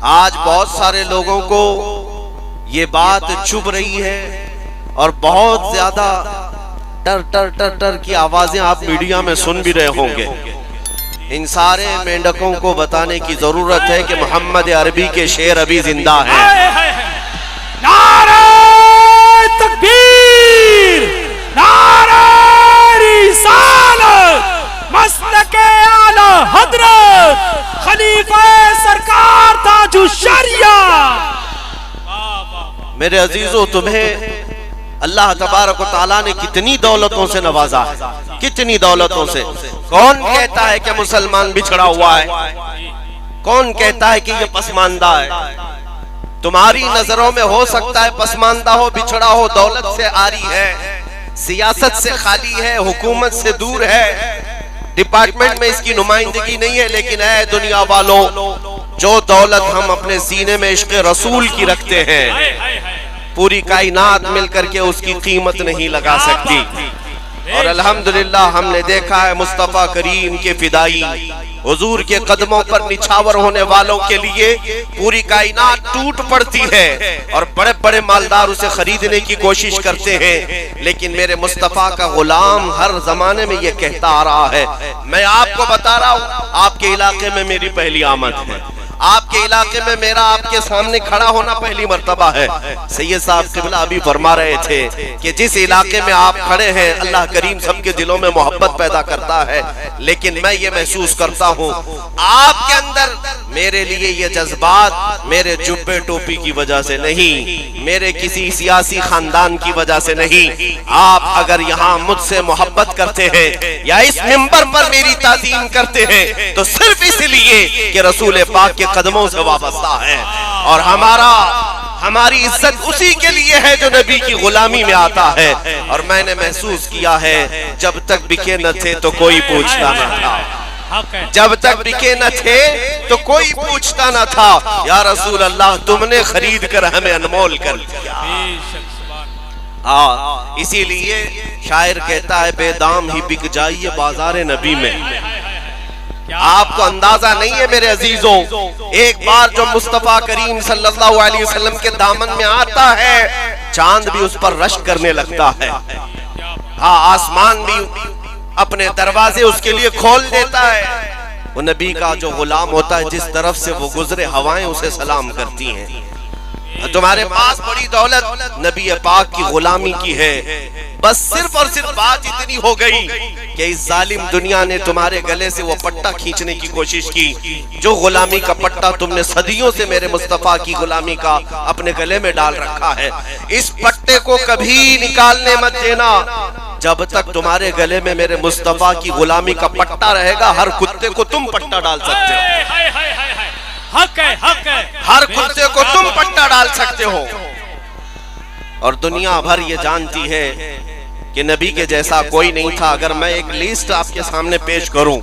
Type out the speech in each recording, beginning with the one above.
آج بہت سارے لوگوں کو یہ بات چبھ رہی ہے اور بہت زیادہ ٹر ٹر ٹر ٹر کی آوازیں آپ میڈیا میں سن بھی رہے ہوں گے۔ ان سارے مینڈکوں کو بتانے کی ضرورت ہے کہ محمد عربی کے شعر ابھی زندہ ہیں۔ نعرہ تکبیر، نعرہ رسالت، مسلک اعلی حضرت خلیفہ سرکار تاج الشریعہ۔ میرے عزیزو، تمہیں اللہ تبارک و تعالیٰ نے کتنی دولتوں سے نوازا ہے، کتنی دولتوں سے۔ کون کہتا ہے کہ مسلمان بچھڑا ہوا ہے؟ کون کہتا ہے کہ یہ پسماندہ ہے؟ تمہاری نظروں میں ہو سکتا ہے پسماندہ ہو، بچھڑا ہو، دولت سے عاری ہے، سیاست سے خالی ہے، حکومت سے دور ہے، ڈپارٹمنٹ میں اس کی نمائندگی نہیں ہے، لیکن اے دنیا والوں، جو دولت ہم اپنے سینے میں عشق رسول کی رکھتے ہیں، پوری کائنات مل کر کے اس کی قیمت نہیں لگا سکتی۔ اور الحمدللہ ہم نے دیکھا ہے مصطفیٰ کریم کے فدائی حضور کے قدموں پر نچھاور ہونے والوں کے لیے پوری کائنات ٹوٹ پڑتی ہے، اور بڑے بڑے مالدار اسے خریدنے کی کوشش کرتے ہیں، لیکن میرے مصطفیٰ کا غلام ہر زمانے میں یہ کہتا آ رہا ہے۔ میں آپ کو بتا رہا ہوں، آپ کے علاقے میں میری پہلی آمد ہے، آپ کے علاقے میں میرا آپ کے سامنے کھڑا ہونا پہلی مرتبہ ہے۔ سید صاحب قبلہ ابھی فرما رہے تھے کہ جس علاقے میں آپ کھڑے ہیں اللہ کریم سب کے دلوں میں محبت پیدا کرتا ہے، لیکن میں یہ محسوس کرتا ہوں آپ کے اندر میرے لیے یہ جذبات میرے جبے ٹوپی کی وجہ سے نہیں، میرے کسی سیاسی خاندان کی وجہ سے نہیں۔ آپ اگر یہاں مجھ سے محبت کرتے ہیں یا اس منبر پر میری تعظیم کرتے ہیں تو صرف اس لیے کہ رسول پاک کے قدموں سے وابستہ ہے، اور ہماری عزت اسی کے لیے ہے جو نبی کی غلامی میں آتا ہے۔ اور میں نے محسوس کیا ہے جب تک بکے نہ تھے تو کوئی پوچھتا نہ تھا، جب تک بکے نہ تھے تو کوئی پوچھتا نہ تھا، یا رسول اللہ تم نے خرید کر ہمیں انمول کر لیا۔ اسی لیے شاعر کہتا ہے بے دام ہی بک جائیے بازار نبی میں۔ آپ کو اندازہ نہیں ہے میرے عزیزوں، ایک بار جو مصطفیٰ کریم صلی اللہ علیہ وسلم کے دامن میں آتا ہے چاند بھی اس پر رشک کرنے لگتا ہے، آسمان بھی اپنے دروازے اس کے لیے کھول دیتا ہے۔ وہ نبی کا جو غلام ہوتا ہے جس طرف سے وہ گزرے ہوائیں اسے سلام کرتی ہیں۔ تمہارے پاس بڑی دولت نبی پاک کی غلامی کی ہے، بس صرف اور صرف بات اتنی ہو گئی کہ اس ظالم دنیا نے تمہارے گلے سے وہ پٹا کھینچنے کی کوشش کی، جو غلامی کا پٹا تم نے صدیوں سے میرے مصطفیٰ کی غلامی کا اپنے گلے میں ڈال رکھا ہے۔ اس پٹے کو کبھی نکالنے مت دینا، جب تک تمہارے گلے میں میرے مصطفیٰ کی غلامی کا پٹا رہے گا ہر کتے کو تم پٹا ڈال سکتے ہو، حق ہے، حق ہے، ہر کتے کو تم پٹا ڈال سکتے ہو۔ اور دنیا بھر یہ جانتی ہے کہ نبی کے جیسا کوئی نہیں تھا۔ اگر میں ایک لیسٹ آپ کے سامنے پیش کروں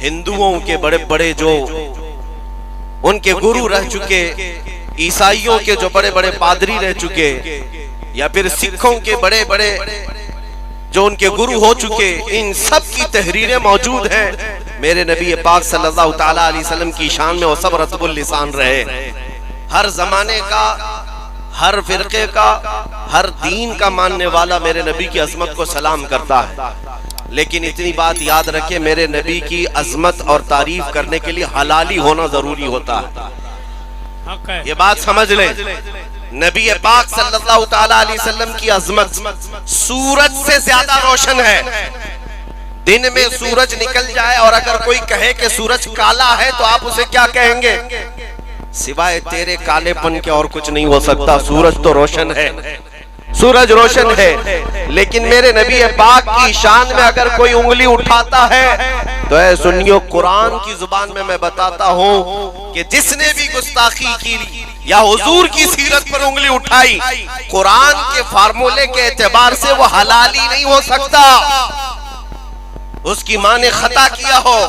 ہندوؤں کے بڑے بڑے جو ان کے گرو رہ چکے، عیسائیوں کے جو بڑے بڑے پادری رہ چکے، یا پھر سکھوں کے بڑے بڑے جو ان کے گرو ہو چکے، ان سب کی تحریریں موجود ہیں۔ میرے نبی پاک صلی اللہ تعالیٰ علیہ وسلم کی شان میں وہ سب رطب اللسان رہے، ہر زمانے کا، ہر فرقے کا، ہر دین کا ماننے والا میرے نبی کی عظمت کو سلام کرتا ہے۔ لیکن اتنی بات یاد رکھے، میرے نبی کی عظمت اور تعریف کرنے کے لیے حلالی ہونا ضروری ہوتا ہے، یہ بات سمجھ لیں۔ نبی پاک صلی اللہ تعالیٰ علیہ وسلم کی عظمت سورج سے زیادہ روشن ہے۔ دن میں سورج نکل جائے اور اگر کوئی کہے کہ سورج کالا ہے تو آپ اسے کیا کہیں گے؟ سوائے تیرے کالے پن کے اور کچھ نہیں ہو سکتا، سورج تو روشن ہے، سورج روشن ہے۔ لیکن میرے نبی پاک کی شان میں اگر کوئی انگلی اٹھاتا ہے تو اے سنیو، قرآن کی زبان میں بتاتا ہوں کہ جس نے بھی گستاخی کی یا حضور کی سیرت پر انگلی اٹھائی، قرآن کے فارمولے کے اعتبار سے وہ حلالی نہیں ہو سکتا، اس کی ماں نے خطا کیا ہو۔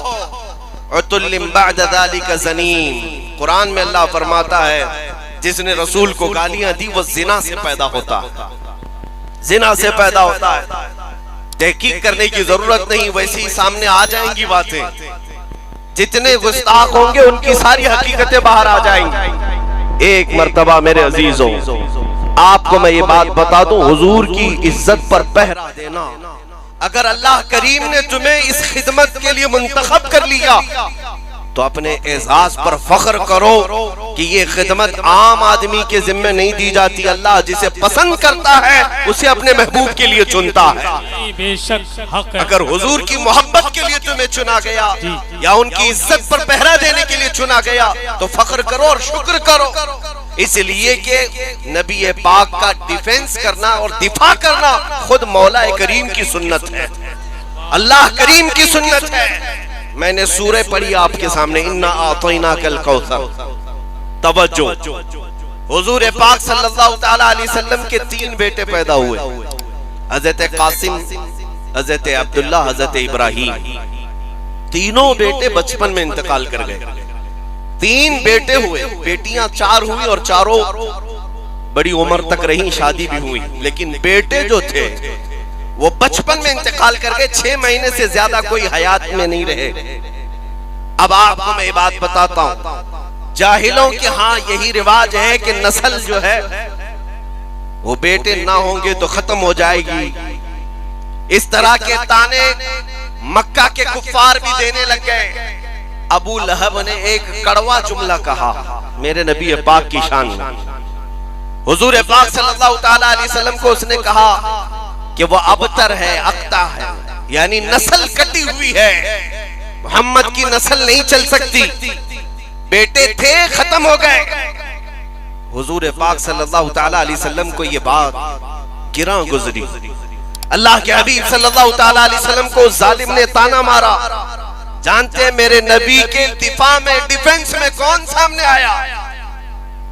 عُتُلٍ بَعْدَ ذَلِكَ زَنِيمٌ، قرآن میں اللہ فرماتا ہے جس نے رسول کو گالیاں دی وہ زنا سے پیدا ہوتا ہے، زنا سے پیدا ہوتا ہے۔ تحقیق کرنے کی ضرورت نہیں، ویسے ہی سامنے آ جائیں گی باتیں۔ جتنے گستاخ ہوں گے ان کی ساری حقیقتیں باہر آ جائیں گی۔ ایک مرتبہ میرے عزیزوں آپ کو میں یہ بات بتا دوں، حضور کی عزت پر پہرا دینا، اگر اللہ کریم نے تمہیں اس خدمت کے لیے منتخب کر لیا تو اپنے اعزاز پر فخر کرو کہ یہ خدمت عام آدمی کے ذمہ نہیں دی جاتی، اللہ جسے پسند کرتا ہے اسے اپنے محبوب کے لیے چنتا ہے۔ بے شک حق ہے۔ اگر حضور کی محبت کے لیے تمہیں چنا گیا یا ان کی عزت پر پہرا دینے کے لیے چنا گیا تو فخر کرو اور شکر کرو، اس لیے کہ نبی پاک کا ڈیفنس کرنا اور دفاع کرنا خود مولا کریم کی سنت ہے، اللہ کریم کی سنت ہے۔ میں نے سورہ پڑھی آپ کے سامنے، انا اعطیناک الکوثر۔ توجہ، حضور پاک صلی اللہ تعالی علیہ وسلم کے 3 بیٹے پیدا ہوئے، حضرت قاسم، حضرت عبداللہ، حضرت ابراہیم۔ تینوں بیٹے بچپن میں انتقال کر گئے۔ 3 بیٹے ہوئے، بیٹیاں 4 ہوئی اور چاروں بڑی عمر تک رہیں، شادی بھی ہوئی، لیکن بیٹے جو تھے وہ بچپن میں انتقال کر گئے، 6 مہینے سے زیادہ کوئی حیات میں نہیں رہے۔ اب آپ کو میں یہ بات بتاتا ہوں، جاہلوں کے ہاں یہی رواج ہے کہ نسل جو ہے وہ بیٹے نہ ہوں گے تو ختم ہو جائے گی۔ اس طرح کے تانے مکہ کے کفار بھی دینے لگ گئے۔ ابو لہب نے ایک کڑوا جملہ کہا میرے نبی پاک کی شان میں، حضور پاک صلی اللہ تعالی علیہ وسلم کو اس نے کہا کہ وہ ابتر ہے، اقتا ہے، یعنی نسل کٹی ہوئی ہے، محمد کی نسل نہیں چل سکتی، بیٹے تھے ختم ہو گئے۔ حضور پاک صلی اللہ تعالی علیہ وسلم کو یہ بات گراں گزری۔ اللہ کے حبیب صلی اللہ تعالی علیہ وسلم کو ظالم نے تانا مارا۔ جانتے ہیں میرے نبی کے دفاع میں، ڈیفنس میں کون سامنے آیا؟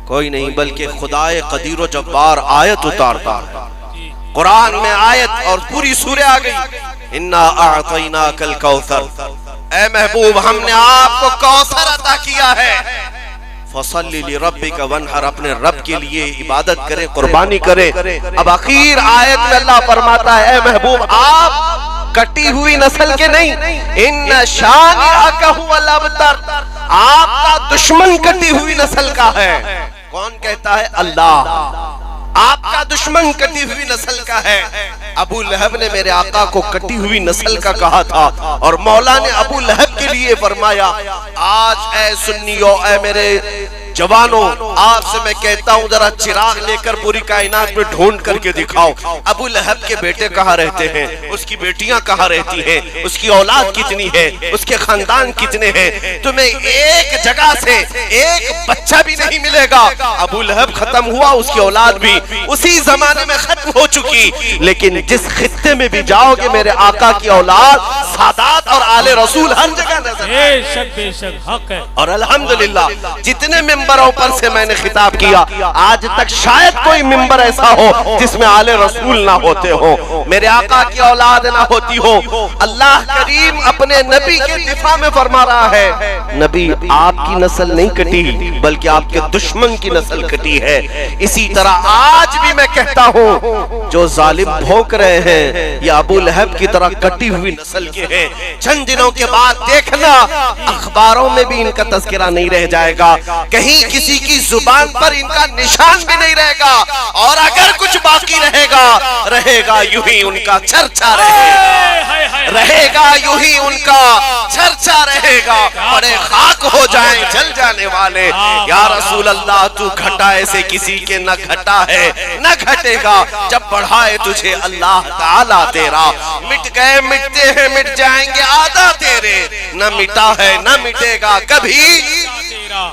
کوئی نہیں بلکہ خدائے قدیر و جبار آیت اتارتا ہے۔ قرآن میں آیت اور پوری سورہ آ گئی، انا اعطیناک الکوثر، اے محبوب ہم نے آپ کو کوثر عطا کیا ہے، فصلی لربک وانحر، اپنے رب کے لیے عبادت کرے، قربانی کرے۔ اب آخر آیت میں اللہ فرماتا ہے اے محبوب آپ کٹی ہوئی نسل کے نہیں، ان شانئک ھو الابتر، آپ کا دشمن کٹی ہوئی نسل کا ہے۔ کون کہتا ہے؟ اللہ۔ آپ کا دشمن کٹی ہوئی نسل کا ہے۔ ابو لہب نے میرے آقا کو کٹی ہوئی نسل کا کہا تھا، اور مولا نے ابو لہب کے لیے فرمایا آج اے سنیو، اے میرے جوانوں، آپ سے میں کہتا ہوں ذرا چراغ لے کر پوری کائنات میں ڈھونڈ کر کے دکھاؤ ابو لہب کے بیٹے کہاں رہتے ہیں، اس کی بیٹیاں کہاں رہتی ہیں، اس کی اولاد کتنی ہے، اس کے خاندان کتنے ہیں۔ تمہیں ایک جگہ سے ایک بچہ بھی نہیں ملے گا۔ ابو لہب ختم ہوا، اس کی اولاد بھی اسی زمانے میں ختم ہو چکی، لیکن جس خطے میں بھی جاؤ گے میرے آقا کی اولاد، سادات اور آل رسول ہر جگہ نظر بے شک بے شک حق ہے۔ اور الحمدللہ جتنے ممبروں پر سے میں نے خطاب کیا، آج تک شاید کوئی ممبر ایسا ہو جس میں آل رسول نہ ہوتے ہو، میرے آقا کی اولاد نہ ہوتی ہو۔ اللہ کریم اپنے نبی کے دفاع میں فرما رہا ہے نبی آپ کی نسل نہیں کٹی بلکہ آپ کے دشمن کی نسل کٹی ہے۔ اسی طرح آج بھی میں کہتا ہوں جو ظالم بھونک رہے ہیں یہ ابو لہب کی طرح کٹی ہوئی نسل کے ہیں۔ چند دنوں کے بعد دیکھنا اخباروں میں بھی ان کا تذکرہ نہیں رہ جائے گا، کہیں کسی کی زبان پر ان کا نشان بھی نہیں رہے گا، اور اگر کچھ باقی رہے گا یوں ہی ان کا چرچا رہے گا یوں ہی ان کا چرچا رہے گا، بڑے خاک ہو جائیں جل جانے والے۔ یا رسول اللہ تو گھٹا ایسے کسی کے نہ گھٹا ہے نہ گھٹے گا، جب بڑھائے تجھے اللہ تعالیٰ تیرا، مٹ گئے مٹتے ہیں مٹ جائیں گے آدھا تیرے، نہ مٹا ہے نہ مٹے گا کبھی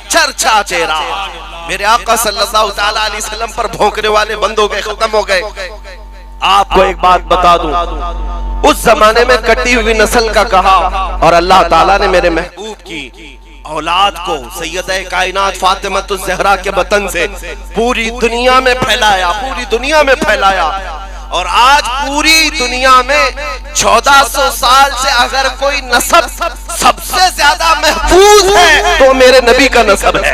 چرچا تیرا۔ میرے آقا صلی اللہ تعالیٰ علیہ وسلم پر بھونکنے والے بند ہو گئے، ختم ہو گئے۔ آپ کو ایک بات بتا دوں، اس زمانے میں کٹی ہوئی نسل کا کہا، اور اللہ تعالیٰ نے میرے محبوب کی اولاد کو سیدہ کائنات فاطمہ الزہرا کے بطن سے پوری دنیا میں پھیلایا، پوری دنیا میں پھیلایا۔ اور آج پوری دنیا میں 1400 سال سے اگر کوئی نسب سب سے زیادہ محفوظ ہے تو میرے نبی کا نسب ہے۔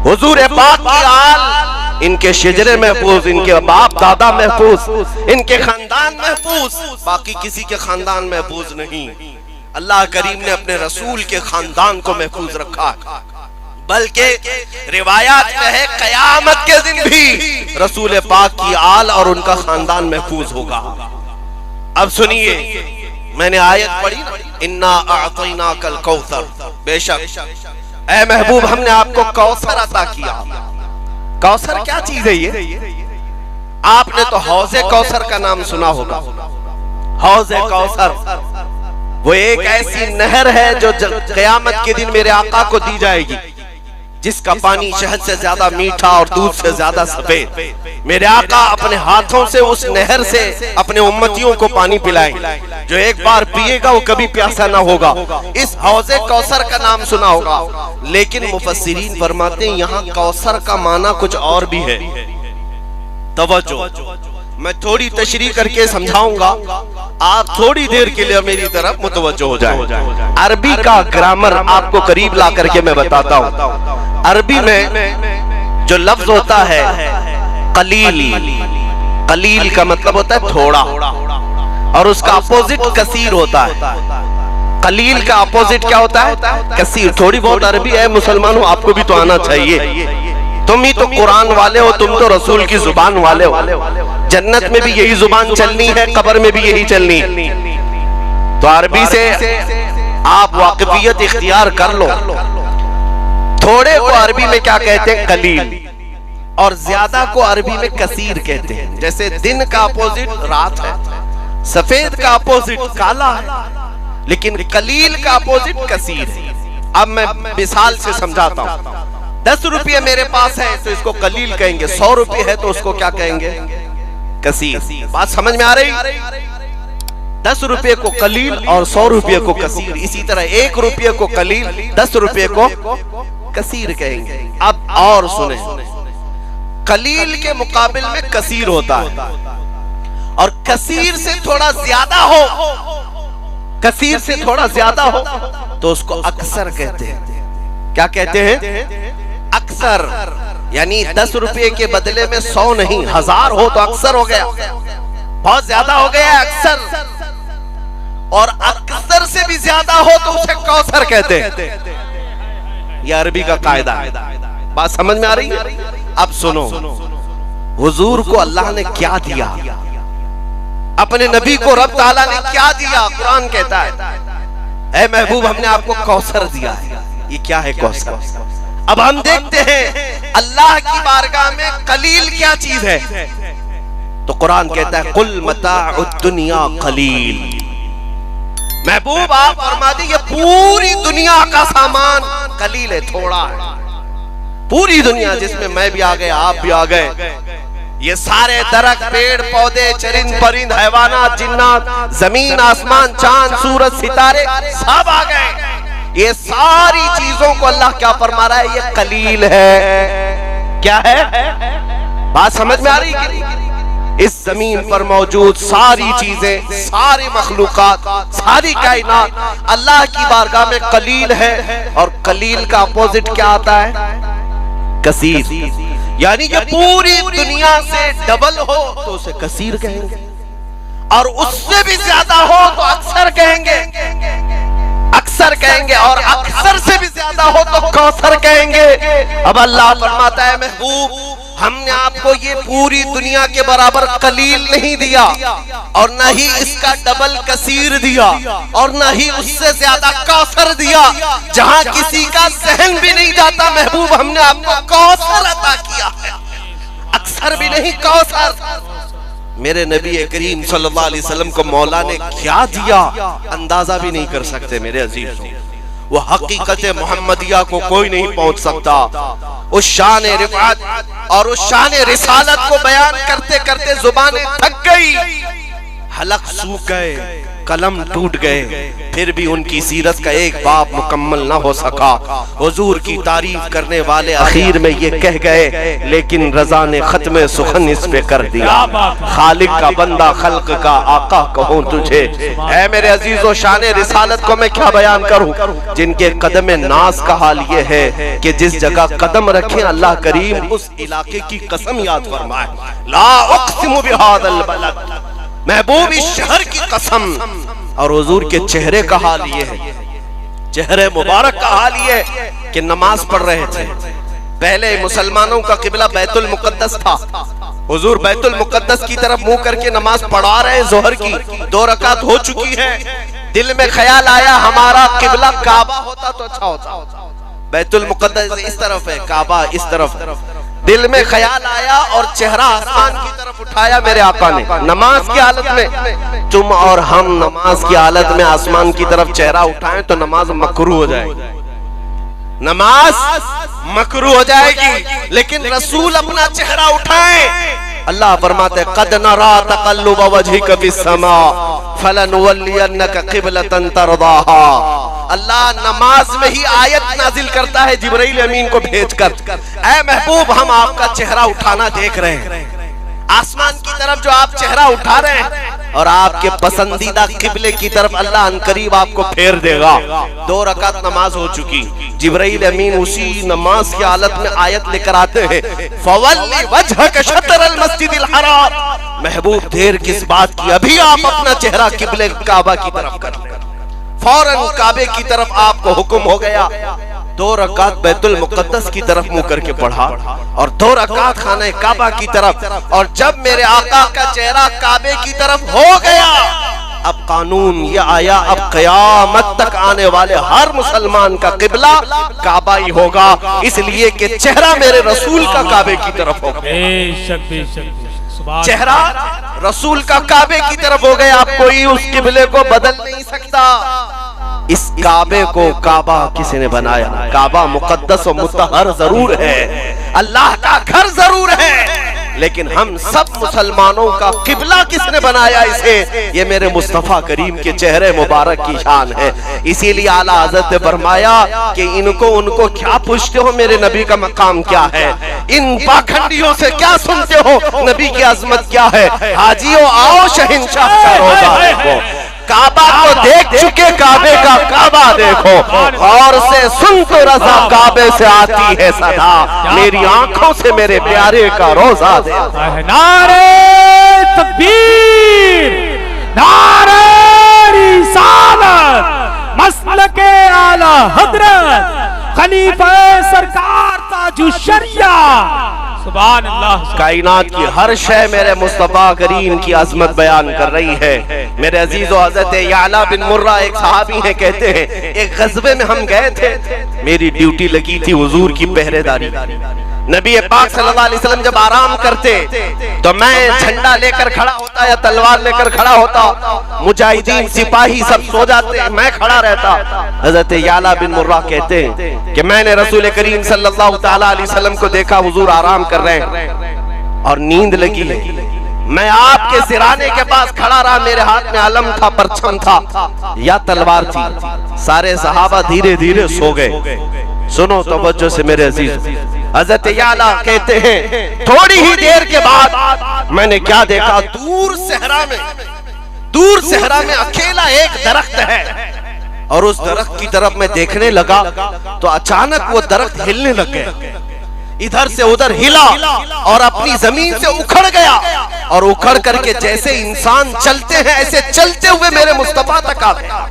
حضور پاک کی آل، ان کے شجرے محفوظ، ان کے باپ دادا محفوظ، ان کے خاندان محفوظ، باقی کسی کے خاندان محفوظ نہیں۔ اللہ کریم نے اپنے رسول کے خاندان کو محفوظ رکھا ہے، بلکہ روایات میں ہے قیامت کے دن بھی رسول پاک کی آل اور ان کا خاندان محفوظ ہوگا۔ اب سنیے، میں نے آیت پڑھی، انا اعطیناک الکوثر، بے شک اے محبوب ہم نے آپ کو کوثر عطا کیا۔ کوثر کیا چیز ہے یہ؟ آپ نے تو حوض کوثر کا نام سنا ہوگا۔ حوض کوثر وہ ایک ایسی نہر ہے جو قیامت کے دن میرے آقا کو دی جائے گی، جس کا پانی شہد سے زیادہ میٹھا اور دودھ سے زیادہ سفید۔ میرے آقا اپنے ہاتھوں سے اس نہر سے اپنے امتیوں کو پانی پلائیں، جو ایک بار پیے گا وہ کبھی پیاسا نہ ہوگا۔ اس حوض کوثر کا نام سنا ہوگا، لیکن مفسرین فرماتے ہیں یہاں کوثر کا معنی کچھ اور بھی ہے۔ توجہ، میں تھوڑی تشریح کر کے سمجھاؤں گا، آپ تھوڑی دیر کے لیے میری طرف متوجہ ہو جائیں۔ عربی کا گرامر آپ کو قریب لا کر کے میں بتاتا ہوں۔ عربی میں جو لفظ ہوتا ہے قلیل، قلیل کا مطلب ہوتا ہے تھوڑا، اور اس کا اپوزٹ کثیر ہوتا ہے۔ قلیل کا اپوزٹ کیا ہوتا ہے؟ کثیر۔ تھوڑی بہت عربی ہے مسلمانوں، آپ کو بھی تو آنا چاہیے، تم ہی تو قرآن والے ہو، تم تو رسول کی زبان والے ہو۔ جنت میں بھی یہی زبان چلنی ہے، قبر میں بھی یہی چلنی ہے، تو عربی سے آپ واقفیت اختیار کر لو۔ تھوڑے کو عربی میں کیا کہتے ہیں؟ قلیل، اور زیادہ کو عربی میں کثیر کہتے ہیں۔ جیسے دن کا اپوزٹ رات ہے، سفید کا اپوزٹ کالا ہے، لیکن قلیل کا اپوزٹ کثیر ہے۔ اب میں مثال سے سمجھاتا ہوں۔ 10 روپے میرے پاس ہے تو اس کو قلیل کہیں گے، 100 روپے ہے تو اس کو کیا کہیں گے؟ کثیر۔ بات سمجھ میں آ رہی؟ 10 روپے کو قلیل اور 100 روپے کو کثیر۔ اسی طرح 1 روپے کو قلیل، 10 روپے کو کثیر کہیں گے۔ اب اور سنیں، قلیل کے مقابل میں کثیر ہوتا ہے، اور کثیر سے تھوڑا زیادہ ہو، کثیر سے تھوڑا زیادہ ہو تو اس کو اکثر کہتے ہیں۔ کیا کہتے ہیں؟ اکثر، یعنی 10 روپے کے بدلے میں 100 نہیں 1000 ہو تو اکثر ہو گیا، بہت زیادہ ہو گیا اکثر، اور اکثر سے بھی زیادہ ہو تو اسے کوثر کہتے ہیں۔ یہ عربی کا قاعدہ ہے۔ بات سمجھ میں آ رہی ہے؟ اب سنو، حضور کو اللہ نے کیا دیا، اپنے نبی کو رب تعالیٰ نے کیا دیا؟ قرآن کہتا ہے اے محبوب ہم نے آپ کو کوثر دیا ہے۔ یہ کیا ہے کوثر؟ اب ہم دیکھتے ہیں اللہ کی بارگاہ میں قلیل کیا چیز ہے، تو قرآن کہتا ہے قل متاع الدنیا قلیل۔ محبوب آپ فرما دی یہ پوری دنیا کا سامان قلیل ہے، تھوڑا ہے۔ پوری دنیا جس میں میں بھی آ گئے، آپ بھی آ گئے، یہ سارے درخت، پیڑ پودے، چرند پرند، حیوانات، جنات، زمین آسمان، چاند سورج ستارے سب آ گئے۔ یہ ساری چیزوں کو اللہ کیا فرما رہا ہے؟ یہ قلیل ہے۔ کیا ہے؟ بات سمجھ میں آ رہی ہے؟ اس زمین پر موجود ساری چیزیں، ساری مخلوقات، ساری کائنات اللہ کی بارگاہ میں قلیل ہے، اور قلیل کا اپوزٹ کیا آتا ہے؟ کثیر۔ یعنی کہ پوری دنیا سے ڈبل ہو تو اسے کثیر کہیں گے، اور اس سے بھی زیادہ ہو تو اکثر کہیں گے، اکثر کہیں گے، اور اکثر سے بھی زیادہ ہو تو کوثر کہیں گے۔ اب اللہ فرماتا ہے محبوب ہم نے آپ کو یہ پوری دنیا کے برابر قلیل نہیں دیا، اور نہ ہی اس کا ڈبل کثیر دیا، اور نہ ہی اس سے زیادہ کوثر دیا۔ جہاں کسی کا ذہن بھی نہیں جاتا محبوب ہم نے آپ کو کوثر عطا کیا ہے، اکثر بھی نہیں کوثر۔ میرے نبی کریم صلی اللہ علیہ وسلم کو مولا نے کیا دیا اندازہ بھی نہیں کر سکتے میرے عزیزوں۔ وہ حقیقت محمدیہ کو کوئی نہیں پہنچ سکتا۔ اس شان رفعت اور اس شان رسالت کو بیان کرتے کرتے زبانیں تھک گئی، حلق سوکھ گئے، قلم ٹوٹ گئے، پھر بھی ان کی سیرت کا ایک باب مکمل نہ ہو سکا۔ حضور کی تعریف کرنے والے اخیر میں یہ کہہ گئے لیکن رضا نے ختم سخن اس پہ کر دیا، خالق کا بندہ خلق کا آقا کہوں تجھے۔ اے میرے عزیزو شان رسالت کو میں کیا بیان کروں، جن کے قدم ناز کا حال یہ ہے کہ جس جگہ قدم رکھیں اللہ کریم اس علاقے کی قسم یاد فرمائے، لا اقسم بہذا البلد، محبوب اس شہر کی قسم، اور حضور کے چہرے کا حال یہ ہے، چہرے مبارک کا حال یہ ہے کہ نماز پڑھ رہے تھے. پہلے مسلمانوں کا قبلہ بیت المقدس تھا، حضور بیت المقدس کی طرف منہ کر کے نماز پڑھا رہے، ظہر کی 2 رکعت ہو چکی ہے. دل میں خیال آیا ہمارا قبلہ کعبہ ہوتا تو اچھا ہوتا. بیت المقدس اس طرف ہے، کعبہ اس طرف. دل میں خیال آیا اور چہرہ آسمان کی طرف اٹھایا میرے آقا نے نماز کی حالت میں. تم اور ہم نماز کی حالت میں آسمان کی طرف چہرہ اٹھائیں تو نماز مکروہ ہو جائے گی، نماز مکروہ ہو جائے گی. لیکن رسول اپنا چہرہ اٹھائیں، اللہ فرماتے ہیں قد نرا تقلب وجهك في السماء فلنولينك قبلة ترضاها. اللہ نماز میں ہی آیت نازل کرتا ہے جبرائیل امین کو بھیج کر، اے محبوب ہم آپ کا چہرہ اٹھانا دیکھ رہے ہیں. آسمان کی طرف جو آپ چہرہ اٹھا رہے ہیں اور آپ کے پسندیدہ قبلے کی طرف اللہ ان قریب آپ کو پھیر دے گا. 2 رکعت نماز ہو چکی، جبرائیل امین اسی نماز کی حالت میں آیت لے کر آتے ہیں فَوَلِّ وَجْهَكَ شَطْرَ الْمَسْجِدِ الْحَرَامِ. محبوب دیر کس بات کی، ابھی آپ اپنا چہرہ قبلے کعبہ کی طرف کر لیں. فوراً کعبے کی طرف آپ کو حکم ہو گیا. 2 رکعت بیت المقدس کی طرف منہ کر کے پڑھا اور 2 رکعت خانہ کعبہ کی طرف. اور جب میرے آقا کا چہرہ کعبے کی طرف ہو گیا، اب قانون یہ آیا اب قیامت تک آنے والے ہر مسلمان کا قبلہ کعبہ ہی ہوگا، اس لیے کہ چہرہ میرے رسول کا کعبے کی طرف ہوگا. بے شک بے شک چہرہ رسول کا کعبے کی طرف ہو گیا. اب کوئی اس قبلے کو بدل نہیں سکتا. اس کعبے کو کعبہ کس نے بنایا؟ کعبہ مقدس و مطہر ضرور ہے، اللہ کا گھر ضرور ہے، لیکن ہم سب مسلمانوں کا قبلہ کس نے بنایا اسے؟ یہ میرے مصطفیٰ کریم کے چہرے مبارک کی شان ہے. اسی لیے اعلیٰ حضرت نے فرمایا کہ ان کو کیا پوچھتے ہو، میرے نبی کا مقام کیا ہے؟ ان پاکھنڈیوں سے کیا سنتے ہو، نبی کی عظمت کیا ہے؟ حاجیوں آؤ شہنشاہ کا روضہ دیکھو. کعبہ کو دیکھ چکے، کعبے کا کعبہ دیکھو. اور سے سن تو رضا کعبے سے آتی ہے صدا، میری آنکھوں سے میرے پیارے کا روضہ دیکھو. نعرہ تکبیر، نعرہ رسالت، مسلک اعلی حضرت خلیفہ سرکار تاج الشریعہ. سبحان اللہ. کائنات کی ہر شے میرے مصطفیٰ کریم کی عظمت بیان کر رہی ہے. میرے عزیز و حضرت یعلا بن مرہ ایک صحابی ہیں، کہتے ہیں ایک غزوے میں ہم گئے تھے، میری ڈیوٹی لگی تھی حضور کی پہرے داری. نبی پاک صلی اللہ علیہ وسلم جب آرام کرتے تو میں جھنڈا لے کر کھڑا ہوتا یا تلوار لے کر کھڑا ہوتا، مجاہدین سپاہی سب سو جاتے، میں کھڑا رہتا. حضرت یعلا بن مرہ کہتے ہیں کہ میں نے رسول کریم صلی اللہ تعالی علیہ وسلم کو دیکھا، حضور آرام کر رہے ہیں اور نیند لگی. میں آپ کے سرانے کے پاس کھڑا رہا، میرے ہاتھ میں علم تھا، پرچم تھا یا تلوار تھی. سارے صحابہ دھیرے دھیرے سو گئے. سنو توجہ سے میرے عزیز. حضرت یعلا کہتے ہیں تھوڑی ہی دیر کے بعد میں نے کیا دیکھا، دور صحرا میں اکیلا ایک درخت ہے اور اس درخت کی طرف میں دیکھنے لگا تو اچانک وہ درخت ہلنے لگ گیا، ادھر سے ادھر ہلا اور اپنی زمین سے اکھڑ گیا اور اکھڑ کر کے جیسے انسان چلتے ہیں ایسے چلتے ہوئے میرے مصطفیٰ تک آ گیا.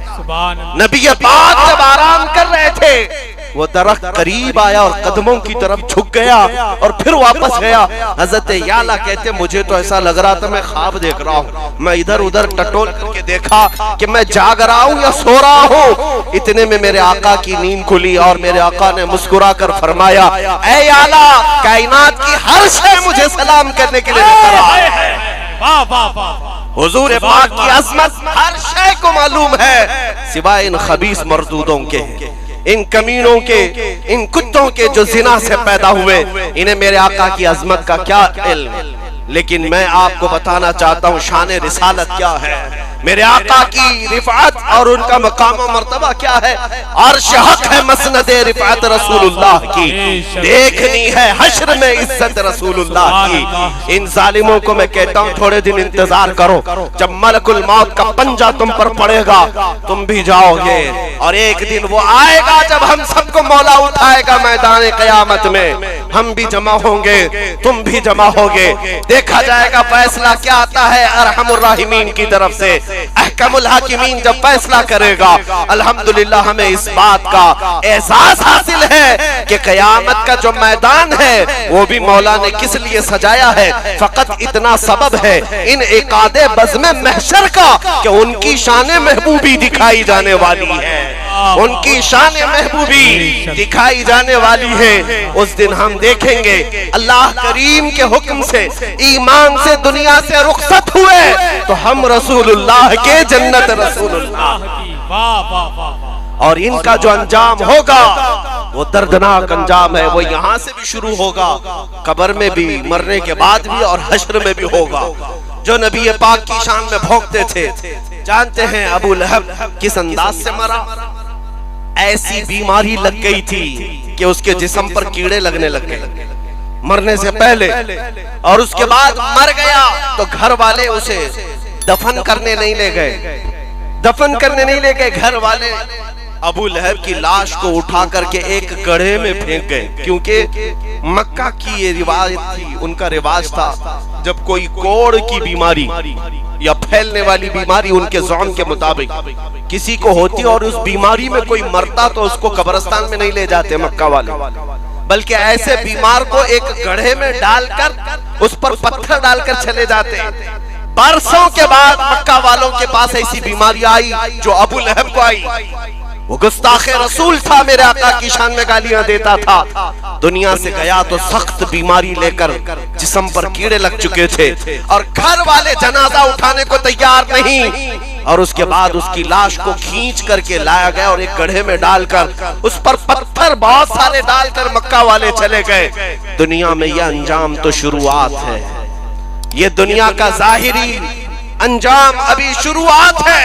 نبی پاک جب آرام کر رہے تھے وہ درخت قریب آیا اور قدموں کی طرف جھک گیا اور پھر واپس گیا. حضرت یعلا کہتے مجھے تو ایسا لگ رہا تھا میں خواب دیکھ رہا ہوں. میں ادھر ادھر ٹٹول کر کے دیکھا کہ میں جاگ رہا ہوں یا سو رہا ہوں. اتنے میں میرے آقا کی نیند کھلی اور میرے آقا نے مسکرا کر فرمایا اے یعلا، کائنات کی ہر شے مجھے سلام کرنے کے لیے حضور پاک کی عظمت ہر شے کو معلوم ہے سوائے ان خبیث مردودوں کے، ان کمینوں کے، ان کتوں کے جو زنا سے پیدا ہوئے. انہیں میرے آقا کی عظمت کا کیا علم. لیکن میں آپ کو بتانا چاہتا ہوں شان رسالت کیا ہے، میرے آقا کی رفعت اور ان کا مقام و مرتبہ کیا ہے. عرش حق ہے مسند رفعت رسول اللہ کی، دیکھنی ہے حشر میں عزت رسول اللہ کی. ان ظالموں کو میں کہتا ہوں تھوڑے دن انتظار کرو، جب ملک الموت کا پنجہ تم پر پڑے گا تم بھی جاؤ گے، اور ایک دن وہ آئے گا جب ہم سب کو مولا اٹھائے گا میدان قیامت میں. ہم بھی جمع ہوں گے، تم بھی جمع ہوگے، دیکھا جائے گا فیصلہ کیا آتا ہے ارحم الراحمین کی طرف سے۔ احکم الحاکمین جب فیصلہ کرے گا، الحمدللہ ہمیں اس بات کا احساس حاصل ہے کہ قیامت کا جو میدان ہے وہ بھی مولا نے کس لیے سجایا ہے، فقط اتنا سبب ہے ان عقاد بزم محشر کا کہ ان کی شان محبوبی دکھائی جانے والی ہے، ان کی شان محبوبی دکھائی جانے والی ہے۔ اس دن ہم دیکھیں گے اللہ کریم کے حکم سے ایمان سے دنیا سے رخصت ہوئے تو ہم رسول اللہ کے جنت رسول اللہ، اور ان کا جو انجام ہوگا وہ دردناک انجام ہے، وہ یہاں سے بھی شروع ہوگا، قبر میں بھی، مرنے کے بعد بھی، اور حشر میں بھی ہوگا۔ جو نبی پاک کی شان میں بھونکتے تھے، جانتے ہیں ابو لہب کس انداز سے مرا؟ ایسی بیماری لگ گئی تھی کہ اس کے جسم پر کیڑے لگنے لگ گئے مرنے سے پہلے، اور اس کے بعد مر گیا تو گھر والے اسے دفن کرنے نہیں لے گئے، دفن کرنے نہیں لے گئے گھر والے ابو لہب کی لاش کو اٹھا کر کے ایک گڑھے میں پھینک گئے، کیونکہ مکہ کی یہ روایت تھی، ان کا رواج تھا جب کوئی کوڑ کی بیماری یا پھیلنے والی بیماری ان کے زعم کے مطابق کسی کو ہوتی اور اس بیماری میں کوئی مرتا تو اس کو قبرستان میں نہیں لے جاتے مکہ والے، بلکہ ایسے بیمار کو ایک گڑھے میں ڈال کر اس پر پتھر ڈال کر چلے جاتے۔ برسوں کے بعد مکہ والوں کے پاس ایسی بیماری آئی جو ابو لہب کو آئی، وہ گستاخ رسول تھا، میرے آقا کی شان میں گالیاں دیتا تھا، دنیا سے گیا تو سخت بیماری لے کر جسم پر کیڑے لگ چکے تھے، اور گھر والے جنازہ اٹھانے کو تیار نہیں، اور اس کے بعد اس کی لاش کو کھینچ کر کے لایا گیا اور ایک گڑھے میں ڈال کر اس پر پتھر بہت سارے ڈال کر مکہ والے چلے گئے۔ دنیا میں یہ انجام تو شروعات ہے، یہ دنیا کا ظاہری انجام ابھی شروعات ہے،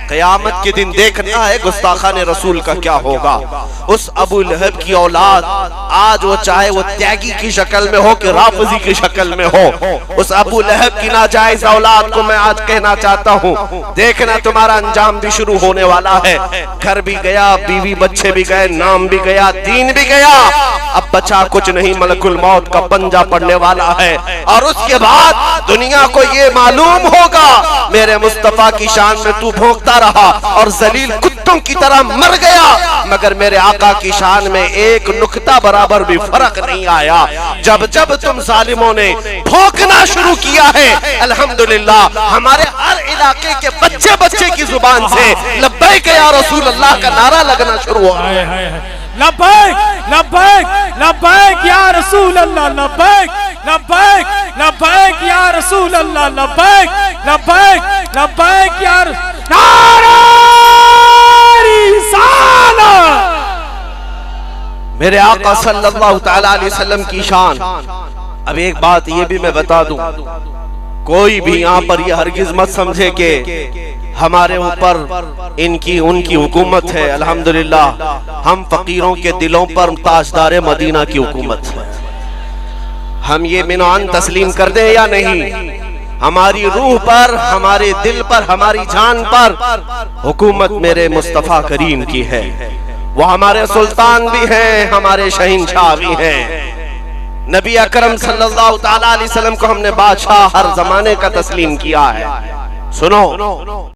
قیامت کے دن دیکھنا ہے گستاخان رسول کا کیا ہوگا۔ اس ابو لہب کی اولاد آج وہ چاہے وہ تیاگی کی شکل میں ہو کہ رافضی کی شکل میں ہو، اس ابو لہب کی ناجائز اولاد کو میں آج کہنا چاہتا ہوں، دیکھنا تمہارا انجام بھی شروع ہونے والا ہے۔ گھر بھی گیا، بیوی بچے بھی گئے، نام بھی گیا، دین بھی گیا، اب بچا کچھ نہیں، ملک الموت کا پنجہ پڑنے والا ہے، اور اس کے بعد دنیا کو یہ معلوم ہوگا میرے مصطفیٰ کی شان میں تو بھونکتا رہا اور ذلیل کتوں کی طرح مر گیا، مگر میرے آقا کی شان میں ایک نقطہ برابر بھی فرق نہیں آیا۔ جب جب تم ظالموں نے بھونکنا شروع کیا ہے، الحمدللہ ہمارے ہر علاقے کے بچے بچے کی زبان سے لبیک یا رسول اللہ کا نعرہ لگنا شروع ہوا۔ لبیک لبیک لبیک یا رسول اللہ، لبیک لبیک لبیک یا رسول اللہ، لبیک لبیک لبیک یا نعرہ رسالت۔ میرے آقا صلی اللہ تعالی علیہ وسلم کی شان۔ اب ایک بات یہ بھی میں بتا دوں، کوئی بھی یہاں پر یہ ہرگز مت سمجھے کہ ہمارے اوپر ان کی حکومت ہے، الحمدللہ ہم فقیروں کے دلوں پر تاجدار مدینہ کی حکومت ہے، ہم یہ منعان تسلیم کر دیں یا نہیں، ہماری روح پر، ہمارے دل پر، ہماری جان پر حکومت میرے مصطفیٰ کریم کی ہے، وہ ہمارے سلطان بھی ہیں، ہمارے شہنشاہ بھی ہیں۔ نبی اکرم صلی اللہ تعالی علیہ وسلم کو ہم نے بادشاہ ہر زمانے کا تسلیم کیا ہے۔ سنو